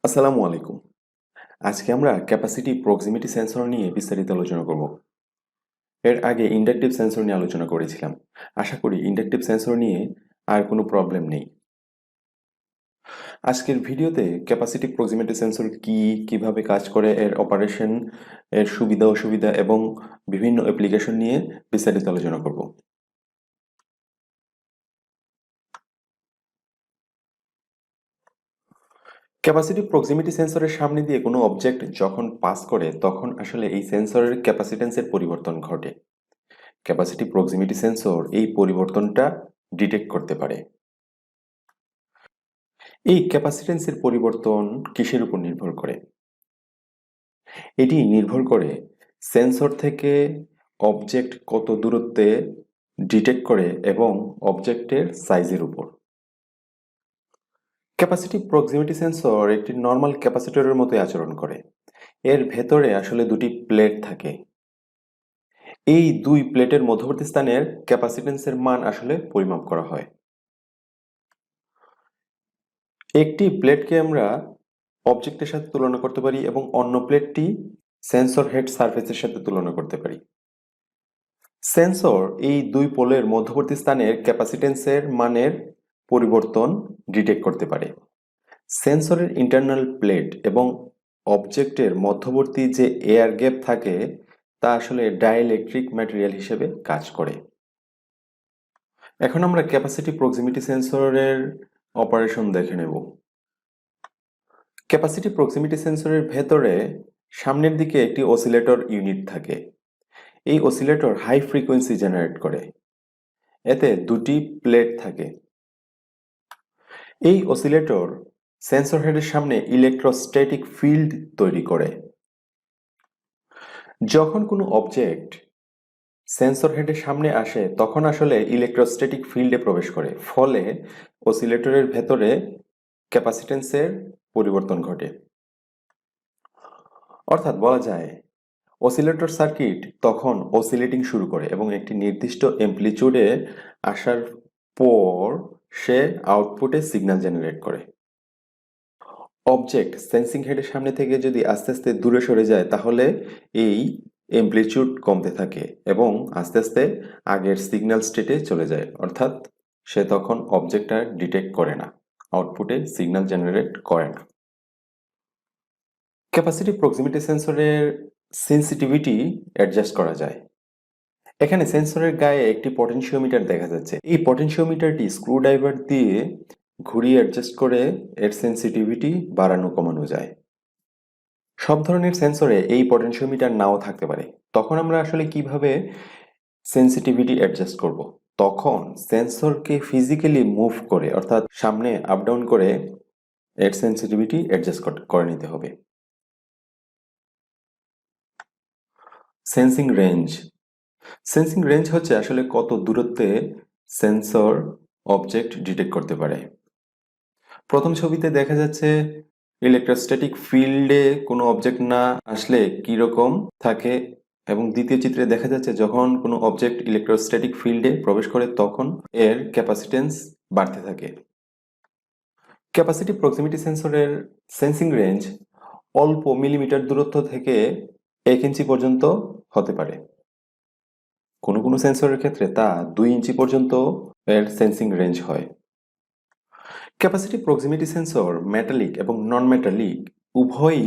আসসালামু আলাইকুম। আজকে আমরা ক্যাপাসিটি প্রক্সিমিটি সেন্সর নিয়ে বিস্তারিত আলোচনা করব। এর আগে ইন্ডাকটিভ সেন্সর নিয়ে আলোচনা করেছিলাম। আশা করি ইন্ডাকটিভ সেন্সর নিয়ে আর কোনো প্রবলেম নেই। আজকের ভিডিওতে ক্যাপাসিটি প্রক্সিমিটি সেন্সর কি, কিভাবে কাজ করে, এর অপারেশন, এর সুবিধা অসুবিধা এবং বিভিন্ন অ্যাপ্লিকেশন নিয়ে বিস্তারিত আলোচনা করব। ক্যাপাসিটিভ প্রক্সিমিটি সেন্সরের সামনে দিয়ে কোনো অবজেক্ট যখন পাস করে তখন আসলে এই সেন্সরের ক্যাপাসিটেন্সের পরিবর্তন ঘটে। ক্যাপাসিটিভ প্রক্সিমিটি সেন্সর এই পরিবর্তনটা ডিটেক্ট করতে পারে। এই ক্যাপাসিটেন্সের পরিবর্তন কিসের উপর নির্ভর করে? এটি নির্ভর করে সেন্সর থেকে অবজেক্ট কত দূরত্বে ডিটেক্ট করে এবং অবজেক্টের সাইজের উপর। ক্যাপাসিটিভ প্রক্সিমিটি সেন্সর একটি নর্মাল ক্যাপাসিটরের মতোই আচরণ করে। এর ভেতরে আসলে দুটি প্লেট থাকে। এই দুই প্লেটের মধ্যবর্তী স্থানের ক্যাপাসিটেন্সের মান আসলে পরিমাপ করা হয়। একটি প্লেটকে আমরা অবজেক্টের সাথে তুলনা করতে পারি এবং অন্য প্লেটটি সেন্সর হেড সারফেসের সাথে তুলনা করতে পারি। সেন্সর এই দুই পোলের মধ্যবর্তী স্থানের ক্যাপাসিটেন্সের মানের পরিবর্তন ডিটেক্ট করতে পারে। সেন্সরের ইন্টারনাল প্লেট এবং অবজেক্টের মধ্যবর্তী যে এয়ার গ্যাপ থাকে তা আসলে ডাইইলেকট্রিক ম্যাটেরিয়াল হিসেবে কাজ করে। এখন আমরা ক্যাপাসিটি প্রক্সিমিটি সেন্সরের অপারেশন দেখে নেব। ক্যাপাসিটি প্রক্সিমিটি সেন্সরের ভেতরে সামনের দিকে একটি অসিলেটর ইউনিট থাকে। এই অসিলেটর হাই ফ্রিকোয়েন্সি জেনারেট করে। এতে দুটি প্লেট থাকে। এই অসিলেটর সেন্সর হেডের সামনে ইলেকট্রোস্ট্যাটিক ফিল্ড তৈরি করে। যখন কোনো অবজেক্ট সেন্সর হেডের সামনে আসে তখন আসলে ইলেকট্রোস্ট্যাটিক ফিল্ডে প্রবেশ করে, ফলে অসিলেটরের ভেতরে ক্যাপাসিটেন্সের পরিবর্তন ঘটে। অর্থাৎ বলা যায় অসিলেটর সার্কিট তখন অসিলেটিং শুরু করে এবং একটি নির্দিষ্ট অ্যামপ্লিচিউডে আসার পর সে আউটপুটে সিগন্যাল জেনারেট করে। অবজেক্ট সেন্সিং হেডের সামনে থেকে যদি আস্তে আস্তে দূরে সরে যায় তাহলে এই অ্যামপ্লিচিউড কমতে থাকে এবং আস্তে আস্তে আগের সিগন্যাল স্টেটে চলে যায়, অর্থাৎ সে তখন অবজেক্টটা ডিটেক্ট করে না, আউটপুটে সিগন্যাল জেনারেট করে না। ক্যাপাসিটিভ প্রক্সিমিটি সেন্সরের সেন্সিটিভিটি অ্যাডজাস্ট করা যায়। এখানে সেন্সরের গায়ে একটি পটেনশিওমিটার দেখা যাচ্ছে। এই পটেনশিওমিটারটি স্ক্রুড্রাইভার দিয়ে ঘুরিয়ে অ্যাডজাস্ট করে এর সেন্সিটিভিটি বাড়ানো কমানো যায়। সব ধরনের সেন্সরে এই পটেনশিওমিটার নাও থাকতে পারে। তখন আমরা আসলে কিভাবে সেন্সিটিভিটি অ্যাডজাস্ট করব? তখন সেন্সরকে ফিজিক্যালি মুভ করে, অর্থাৎ সামনে আপ ডাউন করে এর সেন্সিটিভিটি অ্যাডজাস্ট করে নিতে হবে। Sensing range. সেন্সিং রেঞ্জ হচ্ছে আসলে কত দূরত্বে সেন্সর অবজেক্ট ডিটেক্ট করতে পারে। প্রথম ছবিতে দেখা যাচ্ছে ইলেকট্রোস্ট্যাটিক ফিল্ডে কোনো অবজেক্ট না আসলে কীরকম থাকে, এবং দ্বিতীয় চিত্রে দেখা যাচ্ছে যখন কোনো অবজেক্ট ইলেকট্রোস্ট্যাটিক ফিল্ডে প্রবেশ করে তখন এর ক্যাপাসিটেন্স বাড়তে থাকে। ক্যাপাসিটিভ প্রক্সিমিটি সেন্সরের সেন্সিং রেঞ্জ অল্প মিলিমিটার দূরত্ব থেকে 1 ইঞ্চি পর্যন্ত হতে পারে। কোনো কোনো সেন্সরের ক্ষেত্রে তা 2 ইঞ্চি পর্যন্ত এর সেন্সিং রেঞ্জ হয়। ক্যাপাসিটিভ প্রক্সিমিটি সেন্সর মেটালিক এবং নন মেটালিক উভয়ই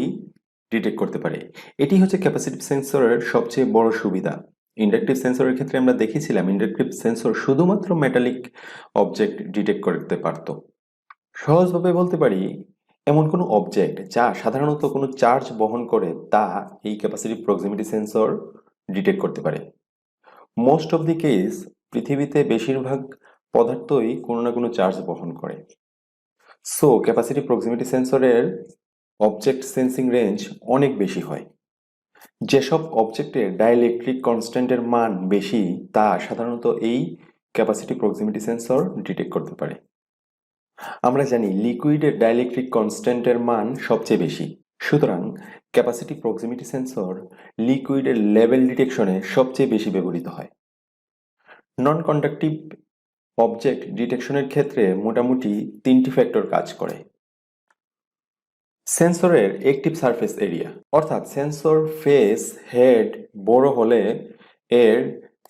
ডিটেক্ট করতে পারে। এটি হচ্ছে ক্যাপাসিটিভ সেন্সরের সবচেয়ে বড় সুবিধা। ইন্ডাকটিভ সেন্সরের ক্ষেত্রে আমরা দেখেছিলাম ইন্ডাকটিভ সেন্সর শুধুমাত্র মেটালিক অবজেক্ট ডিটেক্ট করতে পারত। সহজভাবে বলতে পারি এমন কোনো অবজেক্ট যা সাধারণত কোনো চার্জ বহন করে তা এই ক্যাপাসিটিভ প্রক্সিমিটি সেন্সর ডিটেক্ট করতে পারে। মোস্ট অফ দি কেস পৃথিবীতে বেশিরভাগ পদার্থই কোনো না কোনো চার্জ বহন করে। সো ক্যাপাসিটিভ প্রক্সিমিটি সেন্সরের অবজেক্ট সেন্সিং রেঞ্জ অনেক বেশি হয়। যেসব অবজেক্টের ডাইইলেকট্রিক কনস্ট্যান্টের মান বেশি তা সাধারণত এই ক্যাপাসিটিভ প্রক্সিমিটি সেন্সর ডিটেক্ট করতে পারে। আমরা জানি লিকুইডের ডাইইলেকট্রিক কনস্ট্যান্টের মান সবচেয়ে বেশি, সুতরাং ক্যাপাসিটিভ প্রক্সিমিটি সেন্সর লিকুইডের লেভেল ডিটেকশনে সবচেয়ে বেশি ব্যবহৃত হয়। নন কন্ডাক্টিভ অবজেক্ট ডিটেকশনের ক্ষেত্রে মোটামুটি 3টি ফ্যাক্টর কাজ করে। সেন্সরের অ্যাক্টিভ সারফেস এরিয়া, অর্থাৎ সেন্সর ফেস হেড বড় হলে এর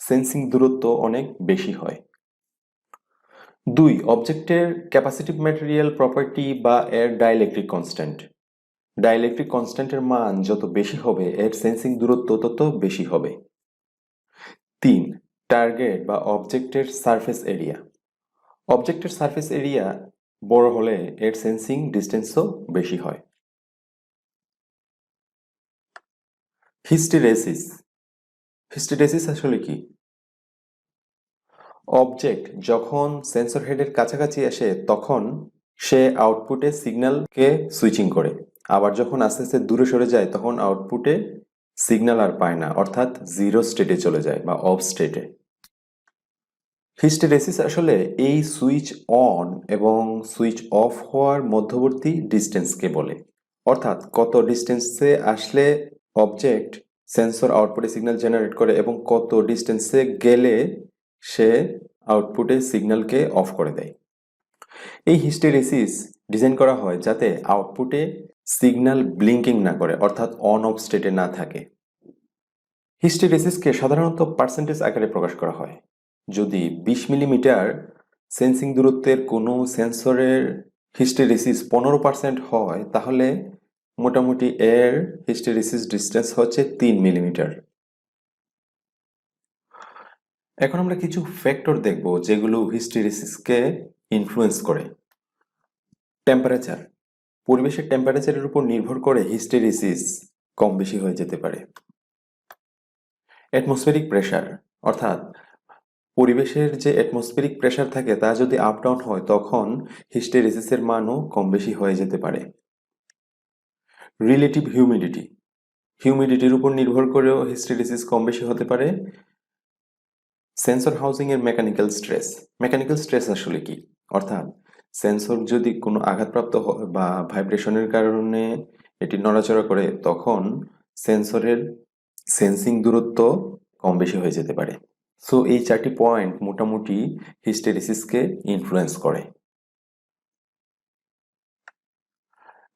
সেন্সিং দূরত্ব অনেক বেশি হয়। 2. অবজেক্টের ক্যাপাসিটিভ ম্যাটেরিয়াল প্রপার্টি বা এর ডাইইলেকট্রিক কনস্ট্যান্ট। ডাইইলেকট্রিক কনস্ট্যান্টের মান যত বেশি হবে এর সেন্সিং দূরত্ব তত বেশি হবে। 3. টার্গেট বা অবজেক্টের সারফেস এরিয়া। অবজেক্টের সারফেস এরিয়া বড় হলে এর সেন্সিং ডিস্টেন্সও বেশি হয়। হিস্টেরেসিস। হিস্টেরেসিস আসলে কি? অবজেক্ট যখন সেন্সর হেডের কাছাকাছি আসে তখন সে আউটপুটে সিগন্যালকে সুইচিং করে, আবার যখন আস্তে আস্তে দূরে সরে যায় তখন আউটপুটে সিগন্যাল আর পায় না, অর্থাৎ জিরো স্টেটে চলে যায় বা অফ স্টেটে। হিস্টেরেসিস আসলে এই সুইচ অন এবং সুইচ অফ হওয়ার মধ্যবর্তী ডিস্টেন্সকে বলে, অর্থাৎ কত ডিস্টেন্সে আসলে অবজেক্ট সেন্সর আউটপুটে সিগন্যাল জেনারেট করে এবং কত ডিস্টেন্সে গেলে সে আউটপুটে সিগন্যালকে অফ করে দেয়। এই হিস্টেরেসিস ডিজাইন করা হয় যাতে আউটপুটে সিগন্যাল ব্লিঙ্কিং না করে, অর্থাৎ অন অফ স্টেটে না থাকে। হিস্টেরেসিসকে সাধারণত পার্সেন্টেজ আকারে প্রকাশ করা হয়। যদি 20 মিলিমিটার সেন্সিং দূরত্বের কোনো সেন্সরের হিস্টেরেসিস 15% হয় তাহলে মোটামুটি এর হিস্টেরেসিস ডিস্টেন্স হচ্ছে 3 মিলিমিটার। এখন আমরা কিছু ফ্যাক্টর দেখব যেগুলো হিস্টেরেসিসকে ইনফ্লুয়েন্স করে। টেম্পারেচার। পরিবেশের টেম্পারেচারের উপর নির্ভর করে হিস্টেরেসিস কম বেশি হয়ে যেতে পারে। অ্যাটমসফেরিক প্রেসার, অর্থাৎ পরিবেশের যে অ্যাটমসফেরিক প্রেসার থাকে তা যদি আপ ডাউন হয় তখন হিস্টেরেসিসের মানও কম বেশি হয়ে যেতে পারে। Relative humidity. হিউমিডিটির উপর নির্ভর করেও হিস্টেরেসিস কম বেশি হতে পারে। সেন্সর হাউজিং এর মেকানিক্যাল স্ট্রেস। মেকানিক্যাল স্ট্রেস আসলে কি? অর্থাৎ সেন্সর যদি কোনো আঘাতপ্রাপ্ত হয় বা ভাইব্রেশনের কারণে এটি নড়াচড়া করে তখন সেন্সরের সেন্সিং দূরত্ব কম বেশি হয়ে যেতে পারে। সো এই 4টি পয়েন্ট মোটামুটি হিস্টেরেসিসকে ইনফ্লুয়েন্স করে।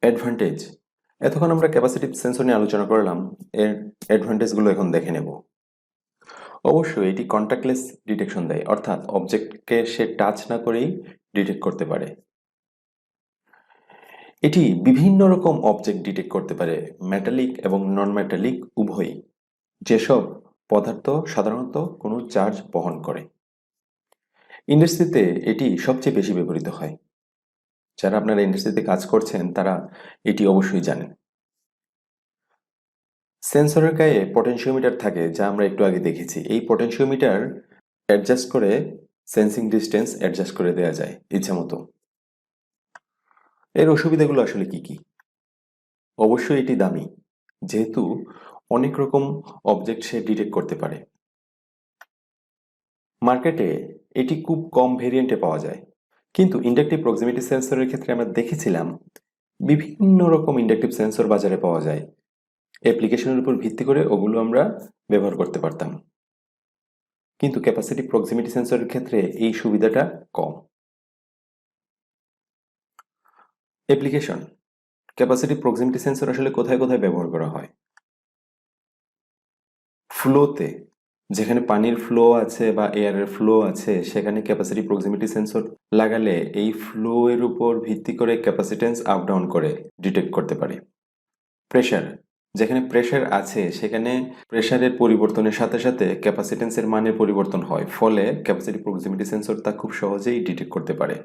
অ্যাডভান্টেজ। এতক্ষণ আমরা ক্যাপাসিটিভ সেন্সর নিয়ে আলোচনা করলাম, এর অ্যাডভান্টেজগুলো এখন দেখে নেব। অবশ্যই এটি কন্ট্যাক্টলেস ডিটেকশন দেয়, অর্থাৎ অবজেক্টকে সে টাচ না করেই ডিটেক্ট করতে পারে। এটি বিভিন্ন রকম অবজেক্ট ডিটেক্ট করতে পারে, মেটালিক এবং নন মেটালিক উভয়ই, যেসব পদার্থ সাধারণত কোনো চার্জ বহন করে। ইন্ডাস্ট্রিতে এটি সবচেয়ে বেশি ব্যবহৃত হয়। যারা আপনারা ইন্ডাস্ট্রিতে কাজ করছেন তারা এটি অবশ্যই জানেন। সেন্সরের গায়ে পটেনশিওমিটার থাকে যা আমরা একটু আগে দেখেছি। এই পটেনশিওমিটার অ্যাডজাস্ট করে সেন্সিং ডিস্টেন্স অ্যাডজাস্ট করে দেওয়া যায় ইচ্ছা মতো। এর অসুবিধাগুলো আসলে কি কি? অবশ্যই এটি দামি, যেহেতু অনেক রকম অবজেক্ট সে ডিটেক্ট করতে পারে। মার্কেটে এটি খুব কম ভেরিয়েন্টে পাওয়া যায়, কিন্তু ইন্ডাকটিভ প্রক্সিমিটি সেন্সরের ক্ষেত্রে আমরা দেখেছিলাম বিভিন্ন রকম ইন্ডাকটিভ সেন্সর বাজারে পাওয়া যায়। অ্যাপ্লিকেশনের উপর ভিত্তি করে ওগুলো আমরা ব্যবহার করতে পারতাম, কিন্তু ক্যাপাসিটিভ প্রক্সিমিটি সেন্সরের ক্ষেত্রে এই সুবিধাটা কম। অ্যাপ্লিকেশন। ক্যাপাসিটিভ প্রক্সিমিটি সেন্সর আসলে কোথায় কোথায় ব্যবহার করা হয়? ফ্লোতে, যেখানে পানির ফ্লো আছে বা এয়ারের ফ্লো আছে সেখানে ক্যাপাসিটিভ প্রক্সিমিটি সেন্সর লাগালে এই ফ্লো এর উপর ভিত্তি করে ক্যাপাসিটেন্স আপ ডাউন করে ডিটেক্ট করতে পারে। প্রেসার, যেখানে প্রেসার আছে সেখানে প্রেসারের পরিবর্তনের সাথে সাথে ক্যাপাসিটেন্সের মানের পরিবর্তন হয়, ফলে ক্যাপাসিটিভ প্রক্সিমিটি সেন্সর তা খুব সহজেই ডিটেক্ট করতে পারে।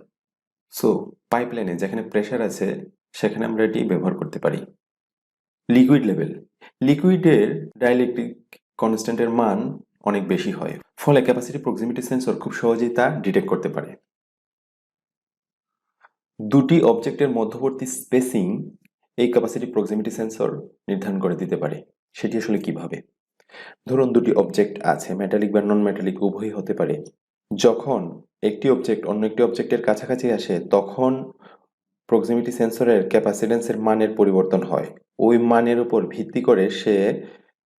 সো পাইপলাইনে যেখানে প্রেসার আছে সেখানে আমরা এটি ব্যবহার করতে পারি। Liquid level. লিকুইডের ডাইইলেকট্রিক কনস্ট্যান্টের মান অনেক বেশি হয়, ফলে ক্যাপাসিটিভ প্রক্সিমিটি সেন্সর খুব সহজেই তা ডিটেক্ট করতে পারে। দুটি অবজেক্টের মধ্যবর্তী স্পেসিং এই ক্যাপাসিটিভ প্রক্সিমিটি সেন্সর নির্ধারণ করে দিতে পারে। সেটি আসলে কিভাবে? ধরুন দুটি অবজেক্ট আছে, মেটালিক বা নন মেটালিক উভয়ই হতে পারে। যখন একটি অবজেক্ট অন্য একটি অবজেক্টের কাছাকাছি আসে তখন প্রক্সিমিটি সেন্সরের ক্যাপাসিটেন্সের মানের পরিবর্তন হয়। ওই মানের উপর ভিত্তি করে সে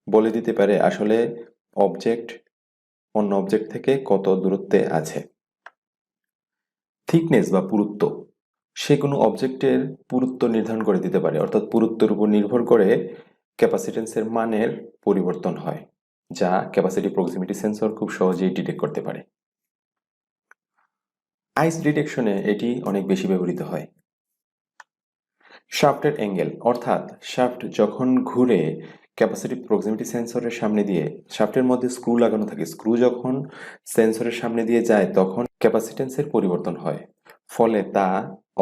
বলে দিতে পারে আসলে অবজেক্ট অন্য অবজেক্ট থেকে কত দূরত্বে আছে। থিকনেস বা পুরুত্ব। সে কোনো অবজেক্টের পুরুত্ব নির্ধারণ করে দিতে পারে, অর্থাৎ পুরুত্বের উপর নির্ভর করে ক্যাপাসিটেন্সের মানের পরিবর্তন হয়, যা ক্যাপাসিটিভ প্রক্সিমিটি সেন্সর খুব সহজেই ডিটেক্ট করতে পারে। আইস ডিটেকশনে এটি অনেক বেশি ব্যবহৃত হয়। শাফটের অ্যাঙ্গেল, অর্থাৎ শাফট যখন ঘুরে ক্যাপাসিটিভ প্রক্সিমিটি সেন্সরের সামনে দিয়ে, শাফটের মধ্যে স্ক্রু লাগানো থাকে, স্ক্রু যখন সেন্সরের সামনে দিয়ে যায় তখন ক্যাপাসিটেন্সের পরিবর্তন হয়, ফলে তা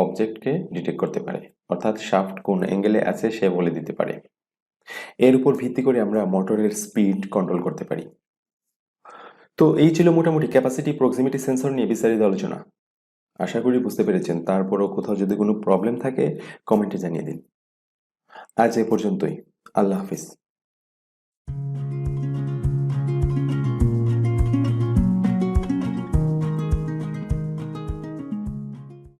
অবজেক্টকে ডিটেক্ট করতে পারে, অর্থাৎ শাফট কোন অ্যাঙ্গেলে আছে সে বলে দিতে পারে। এর উপর ভিত্তি করে আমরা মোটরের স্পিড কন্ট্রোল করতে পারি। তো এই ছিল মোটামুটি ক্যাপাসিটিভ প্রক্সিমিটি সেন্সর নিয়ে বিস্তারিত আলোচনা। আশা করি বুঝতে পেরেছেন। তারপরও কোথাও যদি কোনো প্রবলেম থাকে কমেন্টে জানিয়ে দিন। আজ এ পর্যন্তই। আল্লাহ হাফিজ।